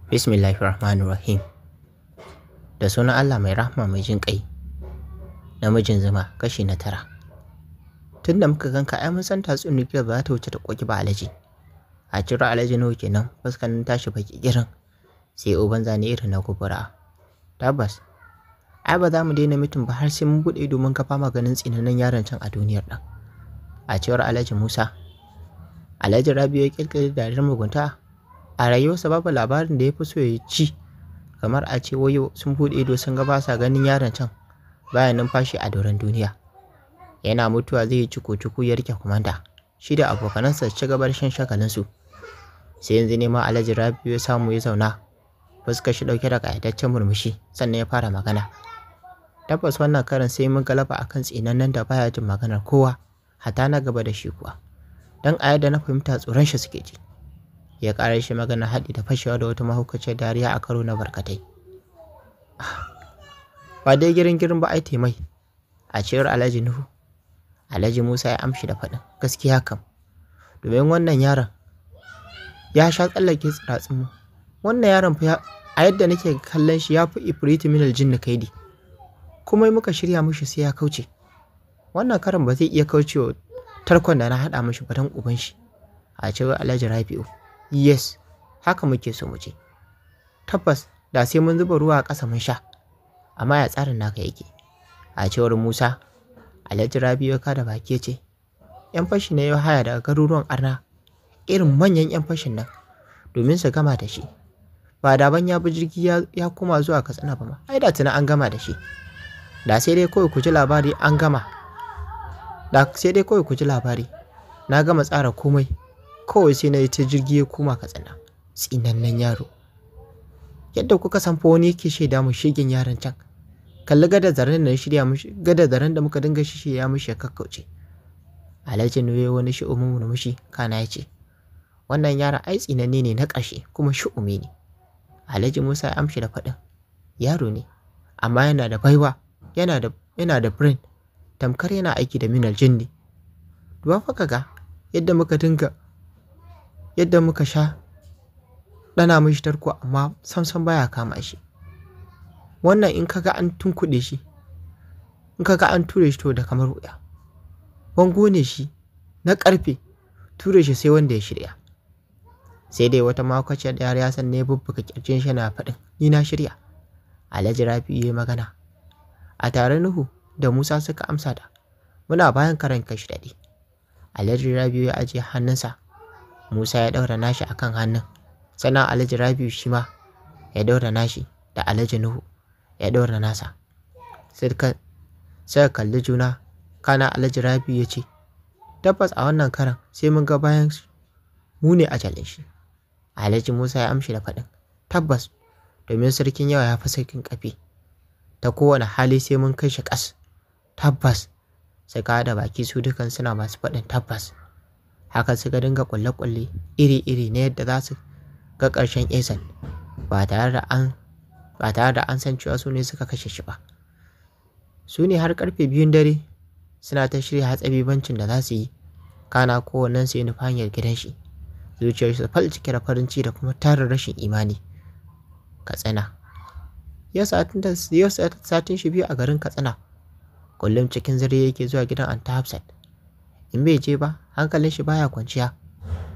Bismillahirrahmanirrahim. Da sunan Allah mai rahma mai jin ƙai. Namijin zuma kashi na 9. Tun da muka ganka ai mun san tatsuniyar ba za ta wuce ta ƙoƙi ba alaji. A ciro alaji nawa kenan fuskanin tashi baki girin. Sai uban zane irin na gobara. Tabbas. Ai ba za mu daina mitin ba har sai mun buɗe ido mun kafa maganin tsinannen yaron can a duniyar nan. A cewar Alhaji Musa. Alhaji Rabi'u ya kirkiri dariyar mugunta. A rayuwarsa babu labarin da ya fi so ya ci kamar a ce wayo sun buɗe ido sun ga ba sa ganin yaron can baya numfashi a doron duniya. Yana mutuwa zai yi cuku-cuku ya rike kumanda shi da abokanansa ci gabar shan shagalinsu. Sai yanzu ne ma Alhaji Rabi'u ya samu ya zauna fuskar shi ɗauke da ƙayataccen murmushi sannan ya fara magana. Tabbas wannan karin sai mun galaba akan tsinannen da baya jin maganar kowa hatta na gaba da shi kuwa. Dan a yadda na fahimta tsoron shi suke ji. Ya ƙara shi magana haɗi da fashewa da wata mahaukaciyar dariya a karo na barkatai. Ba dai girin ba ai taimai. A cewar Alhaji Nuhu. Alhaji Musa ya amshi da faɗin gaskiya kam. Domin wannan yaron ya sha tsallake tsiratsin mu. Wannan yaron fa a yadda nake kallon shi ya fi ifritu minal jinni kaidi. Kuma muka shirya mishi sai ya kauce. Wannan karan ba zai iya kaucewa tarkon da na haɗa mishi ba dan uban shi. A cewar Alhaji Rabi'u. Yes, haka muke so mu je. Tabbas da sai mun zuba ruwa a ƙasa mun sha. Amma ya tsarin naka yake. A cewar Musa, Alhaji Rabi'u ya kada baki ce, ‘yan fashi na yau haya daga garuruwan arna, irin manyan ‘yan fashin nan, domin su gama da shi. Ba da ban ya bi jirgi ya koma zuwa Katsina ba ma, ai da tuna an gama da shi. Da sai dai kawai ku ji labari an gama. Da sai dai kawai ku ji labari. Na gama tsara komai. Kawai sai na yi ta jirgi ya koma Katsina. Tsinannen yaro. Yadda kuka san fa wani yake shaida mu shigin yaron can. Kalli gada zaren da shirya mishi, gada zaren da muka dinga ya mishi ya kakkauce. Alhaji Nuhu wani shi'umin murmushi kana ya ce, wannan yaron ai tsinanne ne na ƙarshe kuma shi'umi ne. Alhaji Musa ya amshi da faɗin, yaro ne, amma yana da baiwa, yana da brain, tamkar yana aiki da minal jinni. Duba fa kaga yadda muka sha ɗana mishi tarko amma samsam baya kama shi. Wannan in kaga an tunkuɗe shi, in kaga an ture shi to da kamar wuya. Bango ne shi na ƙarfe, ture shi sai wanda ya shirya. Sai dai wata makwaciyar da ya san ne bubbuka kirjin shi na faɗin, ni na shirya. Alhaji Rabi'u ya magana. A tare Nuhu da Musa suka amsa da, muna bayan karan kashi daɗi. Alhaji Rabi'u ya ajiye hannunsa. Musa ya ɗaura nashi akan hannun. Sannan Alhaji Rabi'u shi ma ya ɗaura nashi da Alhaji Nuhu ya ɗaura nasa. Sai kalli juna kana Alhaji Rabi'u ya ce, tabbas a wannan karan sai mun ga bayan mu ne ajalin shi. Alhaji Musa ya amshi da faɗin, tabbas domin sarkin yawa ya fi sarkin ƙafi. Ta kowane hali sai mun kai shi ƙas. Tabbas. Sai ka da baki su dukan suna masu faɗin tabbas. Haka suka dinga ƙulle-ƙulle iri-iri na yadda za su ga ƙarshen Esan ba tare da an san cewa su ne suka kashe shi ba. Su ne har ƙarfe 2 dare suna ta shirya hatsabibancin da za su yi. Kana kowannen su yi nufa hanyar gidan shi. Zuciyarsu fal cike da farin ciki da kuma tarin rashin imani. Katsina. Yau satin shi 2 a garin Katsina. Kullum cikin zare yake zuwa gidan Anta Hafsat. In bai je ba, hankalin shi baya kwanciya.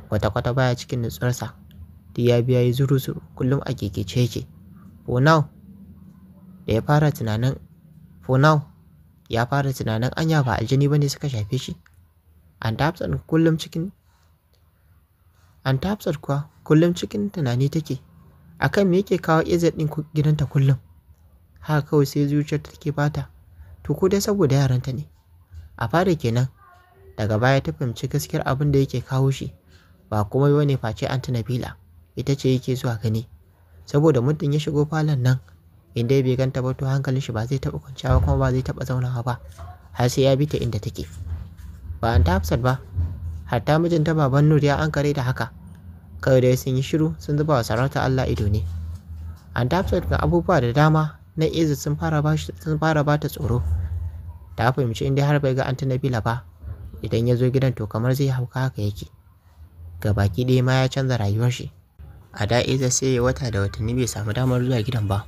Kwata-kwata baya cikin nutsuwarsa. Duk ya biya yi zuru-zuru kullum a kekece yake. For now, ya fara tunanin anya ba aljini bane suka shafe shi. Anta Hafsat kuwa kullum cikin tunani take. Akan me yake kawo Izzat din gidanta kullum. Haka kawai sai zuciyar take bata. To ko dai saboda yaranta ne. A fara kenan daga baya ta fahimci gaskiyar abin da yake kawo shi ba komai bane face Anti Nabila ita ce yake zuwa gani. Saboda muddin ya shigo falon nan inda bai ganta ba to hankalin shi ba zai taɓa kwanciya ba kuma ba zai taɓa zaunawa ba har sai ya bi ta inda take. Ba Anta Hafsat ba hatta mijinta baban Nur ya ankare da haka. Kawai dai sun yi shiru sun zuba wa sarauta Allah ido ne. Anta Hafsat ga abubuwa da dama na Izzat sun fara ba ta tsoro. Ta fahimci inda har bai ga Anti Nabila ba idan ya zo gidan to kamar zai hauka haka yake. Gabaki ɗaya ma ya canza rayuwar shi. A da Izzat sai ya wata da watanni bai samu damar zuwa gidan ba.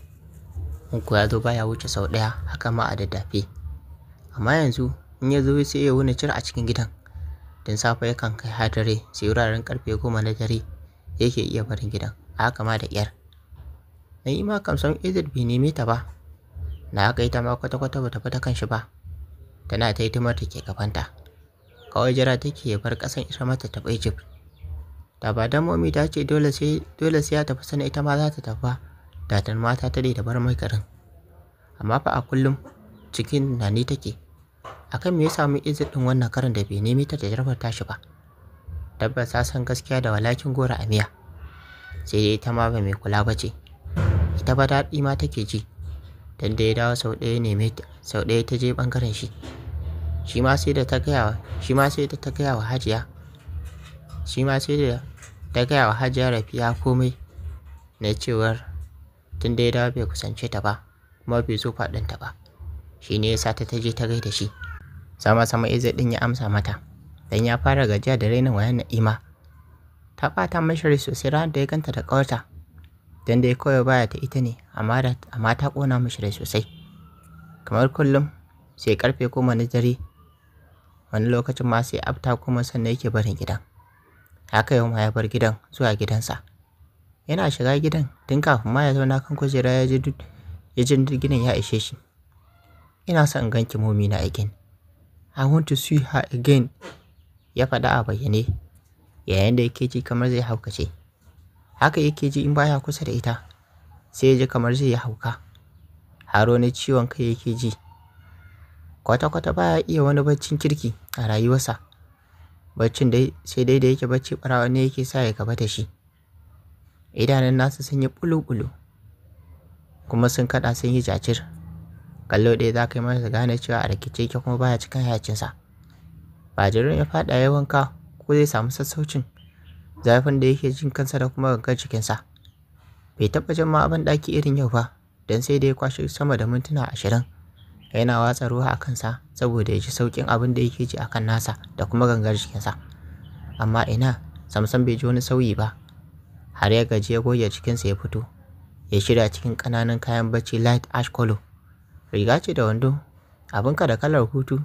In ko ya zo baya wuce sau ɗaya, haka ma a daddafe. Amma yanzu in ya zo sai ya wuni cir a cikin gidan. Tun safe yakan kai har dare, sai wuraren karfe 10 na dare yake iya barin gidan, haka ma da ƙyar. Na'ima kam sam Izzat bai neme ta ba. Na haka ita ma kwata-kwata bata fita kan shi ba. Tana ta hidimar da ke gabanta. Kawai jira take ya bar ƙasan ita mata tafi Egypt. Da ba dan Momi ta ce dole sai ya tafi sannan ita ma za ta tafi ba, da ta mata ta da bar mai garin. Amma fa a kullum cikin nani take. Akan me ya samu Izzat din wannan karin da bai neme ta da jarabar tashi ba. Tabbas ta san gaskiya da walakin gora a miya. Sai dai ita ma ba mai kula ba ce. Ita ba daɗi ma take ji. Dan da ya dawo sau ɗaya ta je ɓangaren shi. Shi ma sai da ta gaya wa Hajiya. Rafiya komai na cewar tun da ya dawo bai kusance ta ba, kuma bai zo faɗinta ba. Shi ne ya sa ta je ta gaida shi. Sama Izzat ɗin ya amsa mata. Dan ya fara gajiya da rainin wayan Na'ima. Ta ɓata mashi rai sosai ranar da ya ganta da ƙawarta. Dan dai kawai baya ta ita ne, amma ta ƙona mashi rai sosai. Kamar kullum sai karfe 10 na dare, wani lokacin ma sai afta kuma sannan yake barin gidan. Haka yau ma ya bar gidan zuwa gidansa. Yana shiga gidan tun kafin ma ya zauna kan kujera ya ji gidan ya ishe shi. Ina son in ganki Momi na again. I want to see her again. Ya faɗa a bayyane, yayin da yake ji kamar zai haukace. Haka yake ji in baya kusa da ita, sai ya ji kamar zai yi hauka. Har wani ciwon kai yake ji. Kwata-kwata baya iya wani baccin kirki a rayuwarsa. Baccin dai sai dai da yake bacci ɓarawa ne yake sa ya gaba da shi. Idanun nasa sun yi bulu-bulu, kuma sun kaɗa sun yi jajir. Kallo ɗaya za ka yi masa gane cewa a rikice yake kuma baya cikin hayacinsa. Ba jirin ya faɗa ya wanka ko zai samu sassaucin zafin da yake jin kansa da kuma gangar jikinsa. Bai taɓa jin ma abin ɗaki irin yau ba, don sai da ya kwashe sama da mintuna 20 yana watsa ruwa a kansa saboda ya ji sauƙin abin da yake ji a kan nasa da kuma gangar jikinsa. Amma ina samsam bai ji wani sauyi ba. Har ya gaji ya goge jikinsa ya fito, ya shirya cikin ƙananan kayan bacci light ash color. Riga ce da wando, abinka da kalar hutu,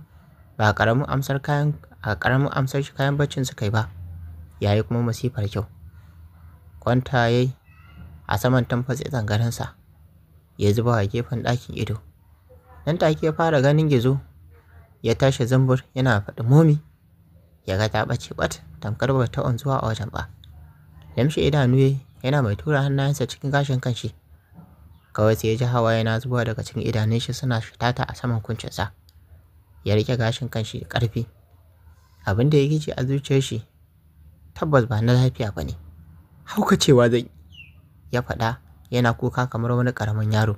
ba ƙaramin amsar shi kayan baccin suka yi ba. Yayi kuma masifar kyau. Kwanta yayi a saman tamfatsi tsangarensa, ya zuba wa gefen ɗakin ido. Nan take ya fara ganin gizo, ya tashi zambur yana faɗi Momi. Ya ga ta ɓace ɓat, tamkar ba ta zuwa a wajen ba. Lamshe idanu yana mai tura hannayensa cikin gashin kanshi. Kawai sai ya ji hawa yana zubowa daga cikin idanun shi suna shitata a saman kuncinsa. Ya rike gashin kanshi da ƙarfi. Abin da ya gice a zuciyar shi tabbas ba na lafiya ba ne. Haukacewa zai, ya faɗa yana kuka kamar wani ƙaramin yaro.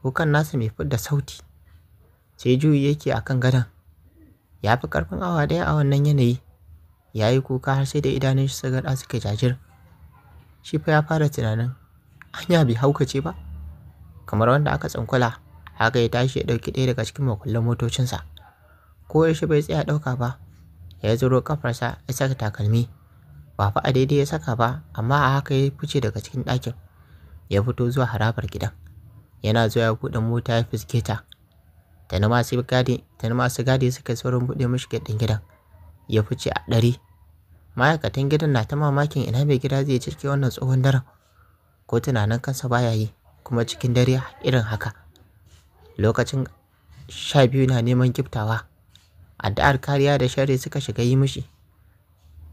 Kukan nasa mai fidda sauti. Sai juyi yake a kan gadon. Ya fi ƙarfin awa ɗaya a wannan yanayi. Ya yi kuka har sai da idanun shi suka jajir. Shi fa ya fara tunanin anya bai haukace ba. Kamar wanda aka tsunkula, haka ya tashi ya ɗauki ɗaya daga cikin makullan motocinsa. Ko yaushe bai tsaya ɗauka ba. Ya zuro kafarsa ya saka takalmi. Ba fa a daidai ya saka ba, amma a haka ya fice daga cikin ɗakin. Ya fito zuwa harabar gidan. Yana zuwa ya buɗe mota ya fiske ta. Tani masu gadi suka saurin buɗe mishi ɗin gidan. Ya fice a ɗari. Ma'aikatan gidan na ta mamakin ina mai gida zai cike wannan tsohon daren. Ko tunanin kansa baya yi, kuma cikin dare irin haka. Lokacin 12 na neman giftawa. Addu'ar kariya da sharri suka shiga yi mishi.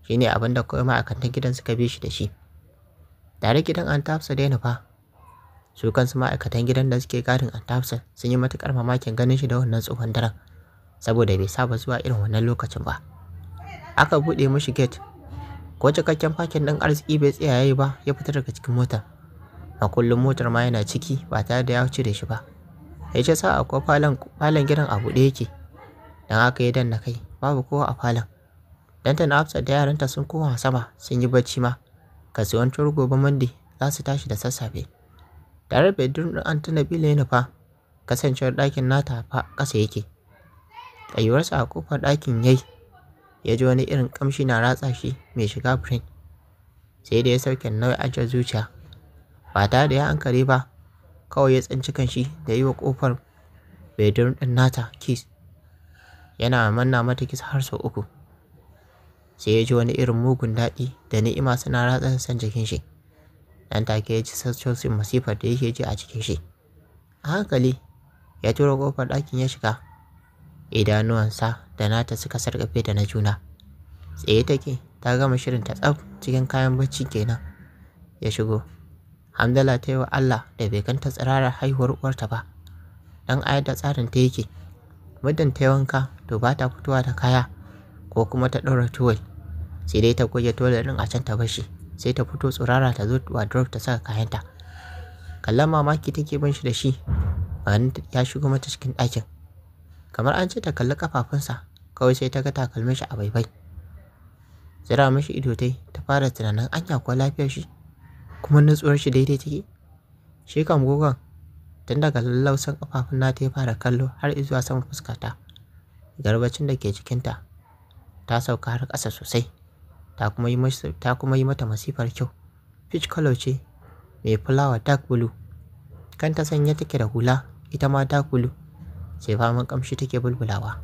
Shine abin da kawai ma'aikatan gidan suka bi shi da shi. Tare gidan Aunt Hafsat daina fa. Su kansu ma'aikatan gidan da suke gadin Aunt Hafsat sun yi matuƙar mamakin ganin shi da wannan tsohon daren, saboda bai saba zuwa irin wannan lokacin ba. Aka buɗe mishi gate. Ko cikakken fakin ɗin arziki bai tsaya yayi ba, ya fita daga cikin motar. Makullin motar ma yana ciki ba tare da ya wuce da shi ba. Ya ce sa akwai falon gidan a buɗe yake. Dan haka ya danna kai, babu kowa a falon. Danta na Hafsat da yaranta sun koma sama sun yi bacci ma. Kasuwancin gobe Monday za su tashi da sassafe. Tare da bedroom ɗin Aunt Nabila ya nufa, kasancewar ɗakin nata fa ƙasa yake. Tsayuwarsa a ƙofar ɗakin yayi, ya ji wani irin ƙamshi na ratsa shi mai shiga brain. sai da ya sauke nauyin ajiyar zuciya ba tare da ya ankare ba. Kawai ya tsinci kanshi da yi wa ƙofar bedroom ɗin nata kiss, yana manna mata kiss har sau 3. Sai ya ji wani irin mugun daɗi da ni'ima suna ratsa sassan jikin shi. Nan take ya ji sassaucin masifar da yake ji a cikin shi. A hankali ya tura ƙofar ɗakin ya shiga. Idanuwansa da nata suka sarƙafe da na juna. Tsaye take ta gama shirin ta tsaf cikin kayan bacci kenan. Ya shigo. Hamdala ta yi wa Allah da bai ganta tsirarar haihuwar uwarta ba. Dan ayar da tsarin ta yake, muddin ta yi wanka to ba ta fitowa da kaya ko kuma ta ɗaura tuwal, sai dai ta goge tuwal ɗin a can ta bashi, sai ta fito tsirara ta zo wardrobe ta saka kayanta. Kallon mamaki take bin shi da shi bayan ya shigo mata cikin ɗakin. Kamar an ce ta kalli kafafunsa, kawai sai ta ga takalmin shi a baibai. Zira mishi ido ta fara tunanin anya ko lafiyar shi kuma nutsuwar shi daidai take. Shi kam gogon tun daga lallausan kafafun nata ya fara kallo har izuwa saman fuskata. Garbacin da ke jikinta ta sauka har ƙasa sosai, ta kuma yi mata masifar kyau. Peach color ce mai fulawa dark blue, kanta sanye take da hula ita ma dark blue, sai faman kamshi take bulbulawa.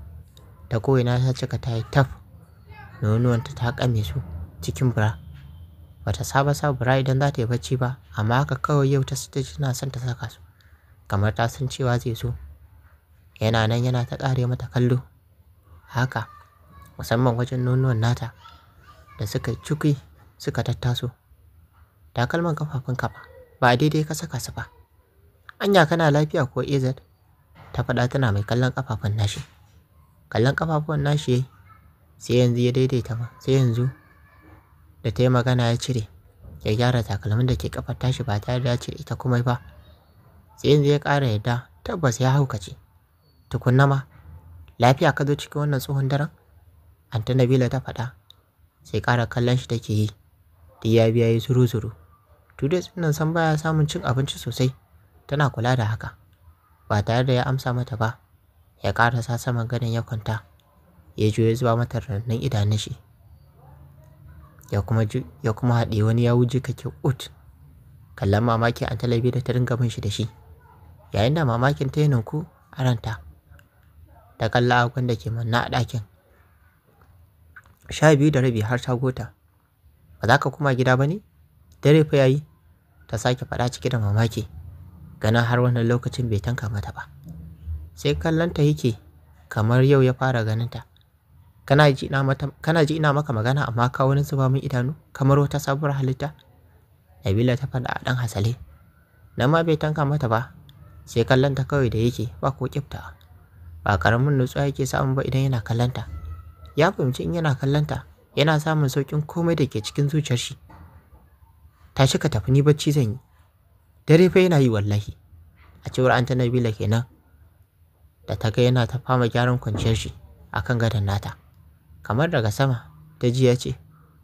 Ta ko'ina ta cika ta yi taf, nonuwanta ta kame su cikin bra. Bata saba sa bra idan za ta yi bacci ba, amma haka kawai yau ta tana son ta saka su, kamar ta san cewa zai so. Yana nan yana ta ƙare mata kallo haka, musamman wajen nonuwan nata da suka cuki suka tattaso. Takalman kafafun kafa ba daidai ka saka su ba. Anya kana lafiya ko AZ? Ta faɗa tana mai kallon kafafun nashi. Kallon kafafun nashi yayi, sai yanzu ya daidaita ma, sai yanzu da ta yi magana ya cire, ya gyara takalmin da ke kafar tashi ba tare da ya cire ita komai ba. Sai yanzu ya ƙara yadda tabbas ya haukace. Tukunna ma, lafiya ka zo cikin wannan tsohon daren? Anta Nabila ta faɗa, sai ƙara kallon shi take yi. Duk ya biya yi zuru-zuru. Tudes nan san baya samun cin abinci sosai, tana kula da haka. Ba tare da ya amsa mata ba, ya ƙarasa saman gadon ya kwanta, ya juyo ya zuba mata rannan idanun shi. Ya kuma haɗe wani ya wuce kake ut. Kallon mamaki Anta Nabila ta dinga bin shi da shi, yayin da mamakin ta yi ninku a ranta. Ta kalla agon da ke manna a ɗakin. 12:30 har ta gota. Ba za ka koma gida ba ne? Dare fa yayi. Ta sake faɗa cike da mamaki, ganin har wannan lokacin bai tanka mata ba. Sai kallonta yake kamar yau ya fara ganinta. Kana ji ina maka magana amma ka wani zuba min idanu kamar wata sabuwar halitta? Nabila ta faɗa a ɗan hasale. Nan ma bai tanka mata ba, sai kallonta kawai da yake ba ko kifta. Ba ƙaramin nutsuwa yake samun ba idan yana kallonta. Ya fahimci in yana kallonta yana samun sauƙin komai da ke cikin zuciyar shi. Tashi ka tafi, ni bacci zan yi. Dare fa yana yi wallahi. A cewar Anta Nabila kenan, da ta ga yana ta fama gyaran kwanciyar shi akan gadon nata. Kamar daga sama ta ji ya ce,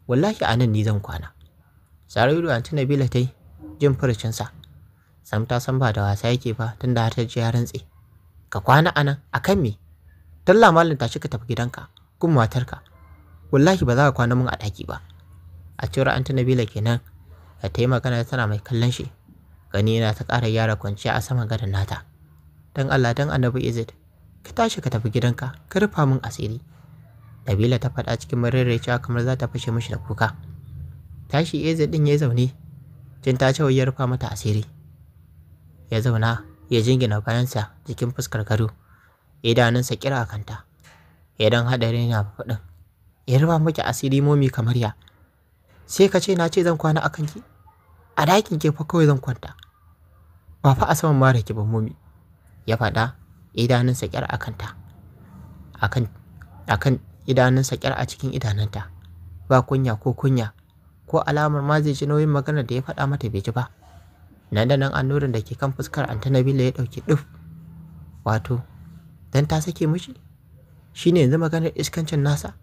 wallahi a nan ni zan kwana. Saraidu Anta Nabila ta yi jin furcinsa. Sam ta san ba da wasa yake ba tunda har ta ji ya rantse. Ka kwana a nan a kan me? Talla malam tashi ka tafi gidanka gun matarka. Wallahi ba za ka kwana mun a ɗaki ba. A cewar Anta Nabila kenan, da ta yi magana tana mai kallon shi. Gani yana ta ƙara gyara kwanciya a saman gadon nata. Dan Allah dan Annabi Izzat, ka tashi ka tafi gidanka, ka rufa min asiri. Nabila ta faɗa cikin maraicewa kamar za ta fashe mishi da kuka. Tashi Izzat din ya zaune, jin ta ce ya rufa mata asiri. Ya zauna ya jingina bayansa jikin fuskar gado, idanunsa kira kanta. Idan hadari na faɗin, ya rufa miki asiri momi kamar ya. Sai ka ce na ce zan kwana akan ki? A ɗakin ke fa kawai zan kwanta, ba fa a saman mara ki ba momi. Ya faɗa, idanunsa kyar a kanta. Akan idanunsa kyar a cikin idanunta. Ba kunya ko alamar ma zai ji nauyin maganar da ya faɗa mata bai ji ba. Nan da nan annurin da ke kan fuskar Anta Nabila ya ɗauki ɗuf. Wato, dan ta sake mishi? Shi ne yanzu maganar iskancin nasa?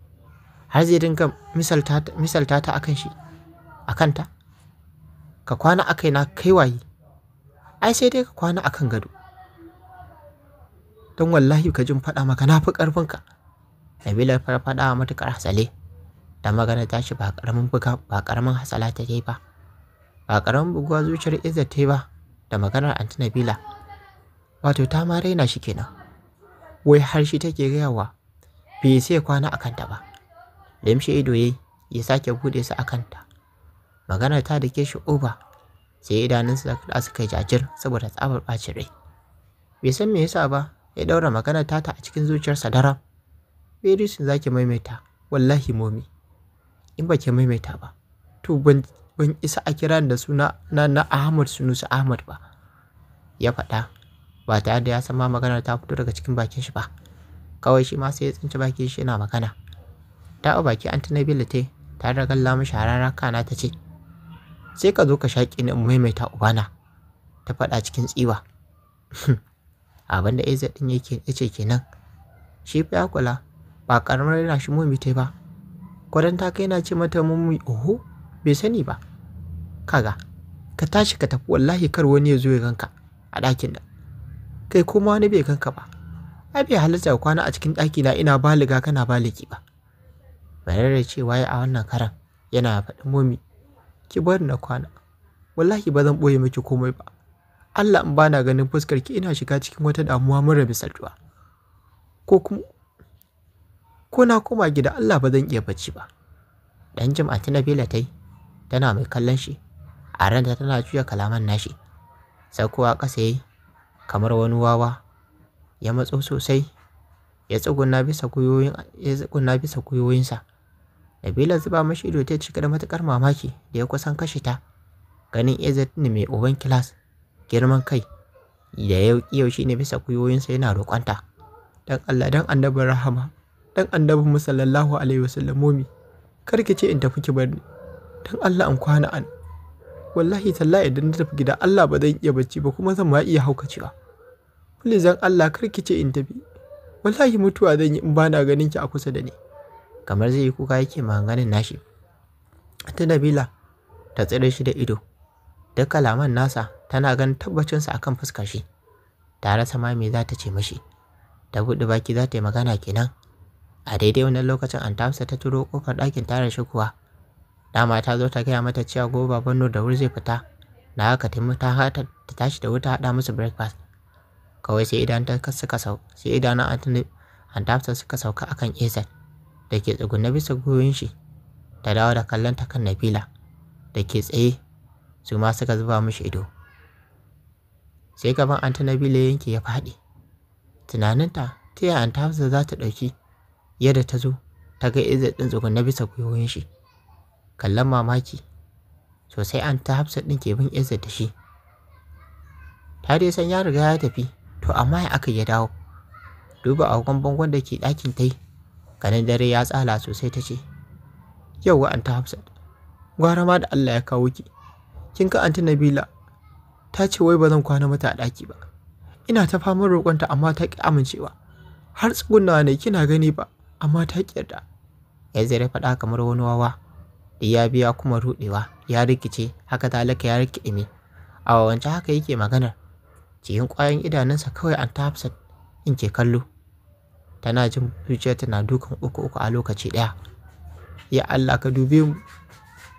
Har zai dinga misalta ta akan shi, a kanta? Ka kwana a kaina kai waye? Ai sai dai ka kwana a kan gado. Don wallahi ka jin faɗa maka na fi ƙarfinka. Nabila faɗa matuƙar hasale. da magana tashi ba ƙaramin hasala ta yi ba. Ba ƙaramin buguwa zuciyar Izzat ta yi ba da maganar Anty Nabila. Wato ta ma raina shi kenan. Wai har shi take gayawa bai sai kwana a kanta ba. Limshe ido yayi ya sake bude su a kanta. Maganar ta dake shi uba sai idanunsa da suka yi jajir saboda tsabar bacin rai. Bai san me yasa ba ya daura maganar ta a cikin zuciyarsa daram. Bai sun zaki maimaita wallahi momi. In ba ke maimaita ba to ban isa a kira da suna na Ahmad Sunusi Ahmad ba, ya faɗa ba tare da ya san ma maganar ta fito daga cikin bakin shi ba. Kawai shi ma sai ya tsinci bakin shi yana magana. Ta baki Anty Nabila tare da galla mishi harara kana ta ce, sai ka zo ka shaƙi ni in maimaita ubana, ta faɗa cikin tsiwa. Abin da Izzat ɗin yace kenan. Shi fa ya kula ba ƙaramar yana shi mummi ta ba. Kwadan ta kai na ce mata mummi oho bai sani ba. Kaga ka tashi ka tafi wallahi kar wani ya zo ya ganka a ɗakin nan. Kai kuma wani bai ganka ba. Ai bai halatta kwana a cikin ɗaki na ina baliga kana baliki ba. Bare da cewa ya a wannan karan yana faɗin mummi ki bar na kwana. Wallahi ba zan ɓoye miki komai ba. Allah in bana ganin fuskar ki ina shiga cikin wata damuwa mara misaltuwa. Ko na koma gida Allah ba zan iya bacci ba. Dan jim Anty Nabila tana mai kallon shi. A ranta tana juya kalaman nashi. Saukowa ƙasa yayi kamar wani wawa. Ya matso sosai. Ya tsuguna bisa gwiwoyinsa. Nabila zuba mashi ido ta cika da matukar mamaki da ya kusan kashe ta. Ganin Izzat ne mai uban kilas, girman kai da yau shi ne bisa gwiwoyinsa yana roƙonta. Dan Allah dan annabin rahama, dan annabin mu sallallahu alaihi wasallam momi, kar ki ce in tafi ki bar ni. Dan Allah in kwana an. Wallahi tallahi idan na tafi gida Allah ba zan iya bacci ba kuma zan ma iya haukacewa. Please dan Allah kar ki ce in tafi. Wallahi mutuwa zan yi in bana ganin ki a kusa da ni. Kamar zai yi kuka yake maganganun nashi. Anty Nabila ta tsire shi da ido. Duk kalaman nasa tana ganin tabbacinsa akan fuskar shi. Ta rasa ma me za ta ce mashi. Ta buɗe baki za ta yi magana kenan. A daidai wannan lokacin Anty Hafsat ta turo kofar ɗakin tare shigowa. Dama ta zo ta gaya mata cewa gobe baban Nur da wuri zai fita. Na haka ta tashi da wuta haɗa musu breakfast. Kawai sai idan Anty Hafsat suka sauka akan Izzat da ke tsugunne bisa gwiwoyin shi. Ta dawo da kallon ta kan Nabila da ke tsaye, su ma suka zuba mishi ido. Sai gaban Anty Nabila yanke ya faɗi. Tunaninta ta yaya Anty Hafsat za ta ɗauki yadda ta zo ta ga Izzat ɗin tsugunne bisa gwiwoyin shi. Kallon mamaki sosai Anty Hafsat ɗin ke bin Izzat da shi. Ta dai san ya riga ya tafi, to amma ya aka ya dawo. Duba agogon bangon da ke ɗakin ta yi, ganin dare ya tsala sosai ta ce, yauwa Anty Hafsat, gwara ma da Allah ya kawo ki. Kin ga Anty Nabila ta ce wai ba zan kwana mata a ɗaki ba. Ina ta faman roƙonta amma ta ƙi amincewa. Har tsugunnawa ne kina gani ba, amma ta ƙi yarda. Ya zai faɗa kamar wani wawa. Da ya biya kuma ruɗewa, ya rikice, haka zalika ya rikide. A wawance haka yake maganar. Cikin ƙwayoyin idanunsa kawai Anty Hafsat in ke kallo. Tana jin zuciyarta na dukan uku a lokaci ɗaya. Ya Allah ka dube mu.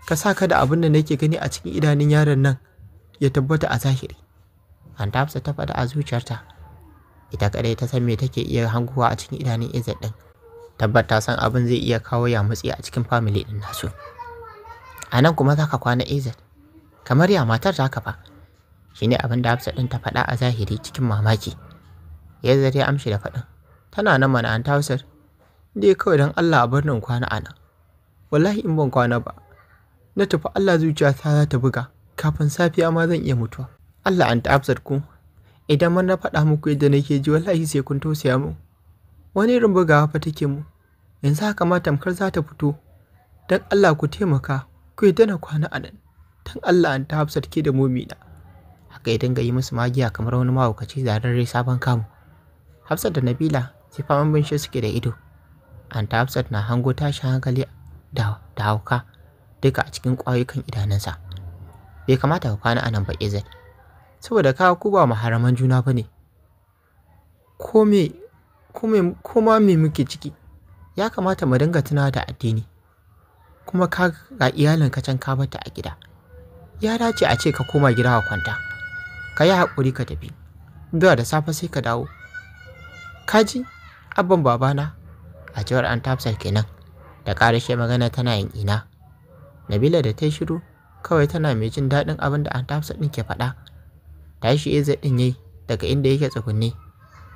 Ka sa ka da abin da nake gani a cikin idanun yaron nan ya tabbata a zahiri. Anty Hafsat ta faɗa a zuciyarta. Ita kadai ta san me take iya hanguwa a cikin idanun Izzat ɗin. Tabbata san abin zai iya kawo ya mutsi a cikin family ɗin nasu. A nan kuma za ka kwana Izzat. Kamar ya matar ta ka fa. Shi ne abin da Hafsat ɗin ta faɗa a zahiri cikin mamaki. Izzat ya amshi da faɗin. Tana nan mana Anty Hafsat. Dai kawai don Allah a bar ni in kwana a nan. Wallahi in ban kwana ba, na tafi Allah zuciyata za ta buga. Kafin safiya ma zan iya mutuwa. Allah Anty Hafsat ku. Idan man na faɗa muku yadda nake ji wallahi sai kun tausaya mu. Wani irin bugawa fa take mu. Yanzu haka ma tamkar za ta fito. Dan Allah ku taimaka. Ku yadda na kwana a nan. Dan Allah Anty Hafsat ke da momina. Haka ya dinga yi musu magiya kamar wani mahaukaci zararre sabon kamu. Hafsat da Nabila sai faman binshe suke da ido. Anty Hafsat na hango tashin hankali da hauka duka a cikin ƙwayoyin idanunsa. Bai kamata ka kwana a nan ba Izzat. Saboda ka ku ba maharaman juna bane. Ko ma me muke ciki, ya kamata mu dinga tunawa da addini. kuma ka ga iyalinka can ka bata a gida. Ya dace a ce ka koma gida ka kwanta, ka yi haƙuri ka tafi, zuwa da safe sai ka dawo. Kaji abban babana, a cewar Aunt Hafsat kenan da ƙarashe magana tana yin ina. Nabila da ta yi shiru kawai tana mai jin daɗin abin da Aunt Hafsat ɗin ke faɗa. Tashi Izzat ɗin yayi daga inda yake tsugunne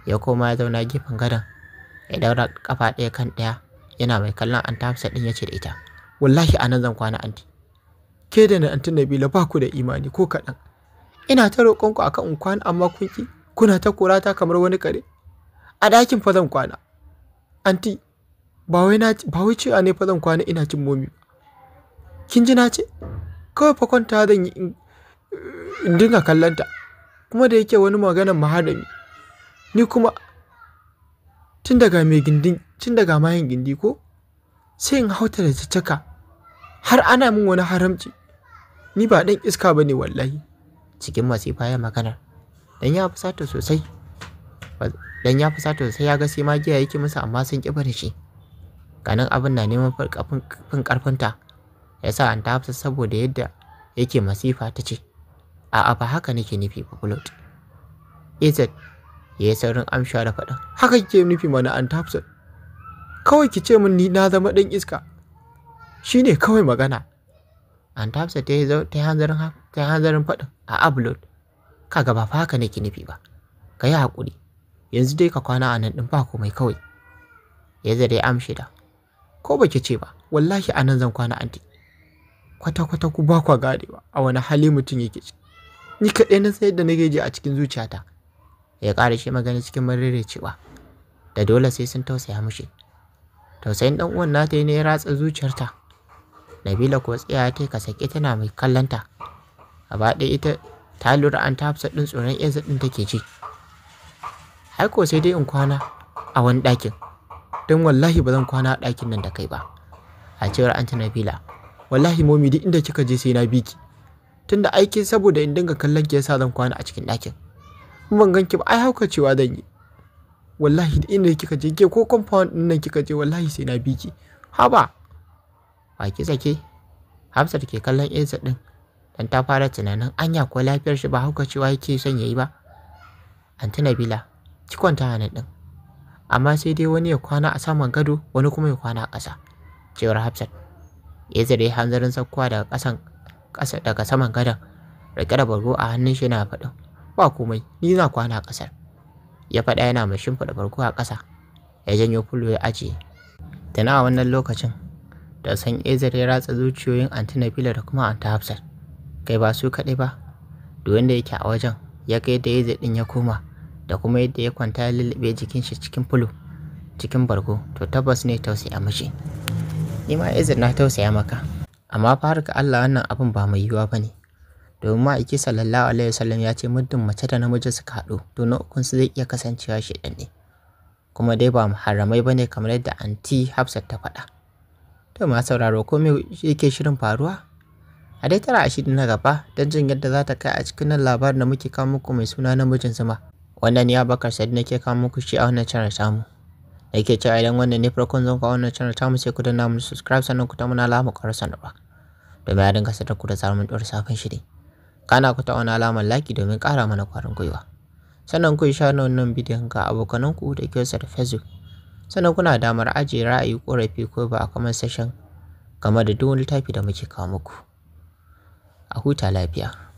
ya koma ya zauna gefen gadon ya daura kafa ɗaya kan ɗaya yana mai kallon Aunt Hafsat ɗin ya ce da ita, wallahi a nan zan kwana anti. Ke da na Aunt Nabila ba ku da imani ko kaɗan. Ina ta roƙonku akan in kwana amma kun ki, kuna ta korata kamar wani kare. A ɗakin fa zan kwana. Anti, ba wai cewa ne fa zan kwana ina cin momi. Kin ji na ce? Kawai fa kwanta zan yi in dinga kallonta. Kuma da yake wani maganar mahadami. Ni kuma tun daga mayin gindi ko sai in hauta da caccaka har ana min wani haramci. Ni ba ɗan iska bane wallahi. Cikin masifa ya maganar. Dan ya fusata sosai ya ga sai magiya yake masa amma sun ƙi bari shi. Ganin abin na neman fin ƙarfinta ya sa Aunt Hafsat saboda yadda yake masifa ta ce, a'a ba haka nake nufi ba Bulot. Izzat ya yi saurin amsha da faɗin, haka kike nufi mana Aunt Hafsat? Kawai ki ce min ni na zama ɗan iska. Shi ne kawai magana. Aunt Hafsat ta yi hanzarin faɗin, a'a Bulot, kaga ba fa haka nake nufi ba. Ka yi haƙuri. Yanzu dai ka kwana a nan ɗin ba komai kawai. Izzat ya amshi da, ko baki ce ba, wallahi a nan zan kwana anti. Kwata-kwata ku ba kwa gadewa a wani hali mutum yake ci. Ni kaɗai na sayar da nake ji a cikin zuciyata. Ya ƙara shi magana cikin cewa da dole sai sun tausaya mishi. Tausayin ɗan uwan nata ne ya ratsa zuciyarta. Nabila ko tsaya ta ka sake tana mai kallonta. Gaba ɗaya ita ta lura Aunt Hafsat ɗin tsoron Izzat ɗin take ji. Ai ko sai dai in kwana a wani ɗakin. Don wallahi ba zan kwana a ɗakin nan da kai ba. A cewar Aunt Nabila, wallahi momi duk inda kika je sai na biki. Tunda aiki saboda in dinga kallon ki yasa zan kwana a cikin ɗakin. In ban ganki ba ai haukacewa zan yi. Wallahi duk inda kika je ke ko compound ɗin nan kika je wallahi sai na biki. Haba. Baki sake. Hafsat ke kallon Izzat ɗin dan ta fara tunanin anya ko lafiyar shi ba haukacewa yake son yayi ba. Aunt Nabila, ki kwanta a nan ɗin. Amma sai dai wani ya kwana a saman gado wani kuma ya kwana a ƙasa. Cewar Hafsat. Izzat ya hanzarin saukowa daga saman gadon rike da bargo a hannun shi yana faɗin, ba komai ni na kwana a ƙasar. Ya faɗa yana mai shimfiɗa bargo a ƙasa. Ya janyo fulo ya ajiye. Tana a wannan lokacin da san Izzat ya ratsa zuciyoyin Aunt Nabila da kuma Aunt Hafsat. Kai ba su kaɗai ba, duk wanda yake a wajen ya ga yadda Izzat ɗin ya koma da kuma yadda ya kwanta ya lullube jikin shi cikin fulo cikin bargo, to tabbas ne tausaya mashi. Ni ma Izzat na tausaya maka, amma fa har ga Allah wannan abin ba mai yiwuwa bane. Domin ma'aiki sallallahu alaihi wasallam ya ce muddin mace da namiji suka haɗu to na ukun su zai iya kasancewa shedan ne. Kuma dai ba muharramai bane kamar yadda Aunty Hafsat ta faɗa. To ma sauraro ko me yake shirin faruwa? A dai tara a shiri na gaba don jin yadda za ta kai a cikin nan labarin da muke kawo muku mai suna namijin zuma. Wannan ni Abubakar Sadiq nake kawo muku shi a wannan channel tamu. Nake cewa idan wannan ne farkon zan kawo wannan channel tamu sai ku danna mu subscribe sannan ku ta muna alamar ƙarar sanarwa. Domin ya dinga sadar ku da zarar mun ɗora sabon shiri. Kana ku ta wani alamar like domin ƙara mana ƙwarin gwiwa. Sannan ku yi share wannan bidiyon ga abokananku da ke da Facebook. Sannan kuna damar ajiye ra'ayi ƙorafi ko ba a comment section game da duk wani littafi da muke kawo muku. A huta lafiya.